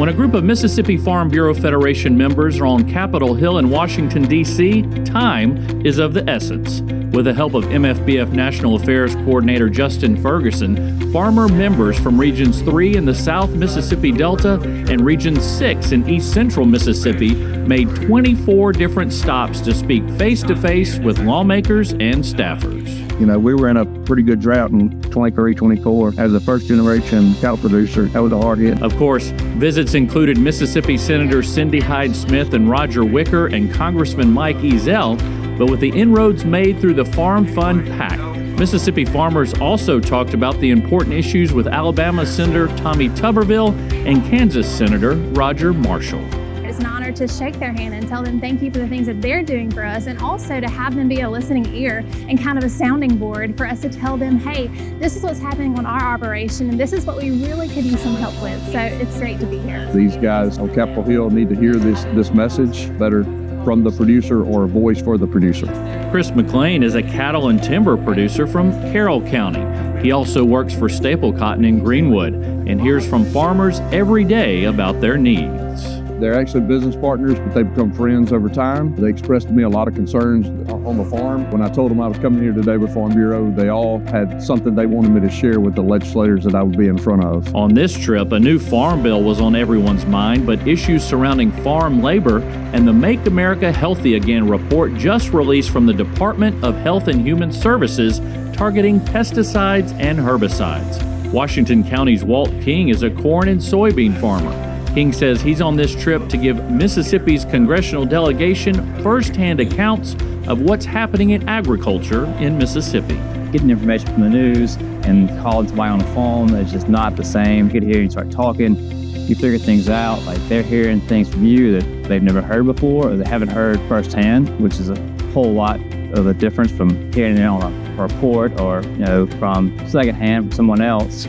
When a group of Mississippi Farm Bureau Federation members are on Capitol Hill in Washington, D.C., time is of the essence. With the help of MFBF National Affairs Coordinator Justin Ferguson, farmer members from Regions 3 in the South Mississippi Delta and Region 6 in East Central Mississippi made 24 different stops to speak face-to-face with lawmakers and staffers. You know, we were in a pretty good drought in 23-24. As a first-generation cattle producer, that was a hard hit. Of course, visits included Mississippi Senators Cindy Hyde-Smith and Roger Wicker and Congressman Mike Ezell, but with the inroads made through the Farm Fund PAC, Mississippi farmers also talked about the important issues with Alabama Senator Tommy Tuberville and Kansas Senator Roger Marshall. It's an honor to shake their hand and tell them thank you for the things that they're doing for us, and also to have them be a listening ear and kind of a sounding board for us to tell them, hey, this is what's happening on our operation and this is what we really could use some help with. So it's great to be here. These guys on Capitol Hill need to hear this message better from the producer or a voice for the producer. Chris McLean is a cattle and timber producer from Carroll County. He also works for Staple Cotton in Greenwood and hears from farmers every day about their needs. They're actually business partners, but they've become friends over time. They expressed to me a lot of concerns on the farm. When I told them I was coming here today with Farm Bureau, they all had something they wanted me to share with the legislators that I would be in front of. On this trip, a new farm bill was on everyone's mind, but issues surrounding farm labor and the Make America Healthy Again report just released from the Department of Health and Human Services targeting pesticides and herbicides. Washington County's Walt King is a corn and soybean farmer. King says he's on this trip to give Mississippi's congressional delegation firsthand accounts of what's happening in agriculture in Mississippi. Getting information from the news and calling somebody on the phone is just not the same. You get here and start talking, you figure things out. Like they're hearing things from you that they've never heard before or they haven't heard firsthand, which is a whole lot of a difference from hearing it on a report or, from secondhand from someone else.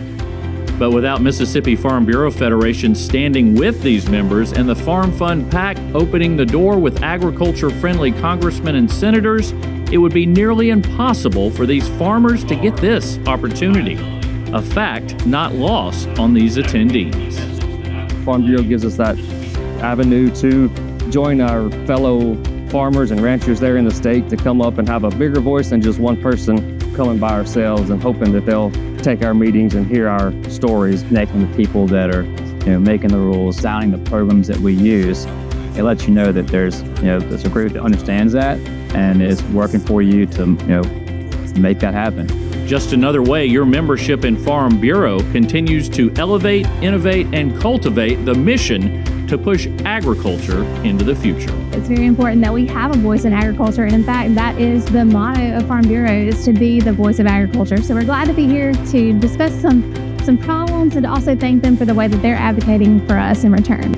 But without Mississippi Farm Bureau Federation standing with these members and the Farm Fund PAC opening the door with agriculture-friendly congressmen and senators, it would be nearly impossible for these farmers to get this opportunity. A fact not lost on these attendees. Farm Bureau gives us that avenue to join our fellow farmers and ranchers there in the state to come up and have a bigger voice than just one person coming by ourselves and hoping that they'll take our meetings and hear our stories. Connecting with people that are, making the rules, sounding the programs that we use. It lets you know that there's a group that understands that and is working for you to, make that happen. Just another way your membership in Farm Bureau continues to elevate, innovate, and cultivate the mission to push agriculture into the future. It's very important that we have a voice in agriculture, and in fact, that is the motto of Farm Bureau, is to be the voice of agriculture. So we're glad to be here to discuss some problems and to also thank them for the way that they're advocating for us in return.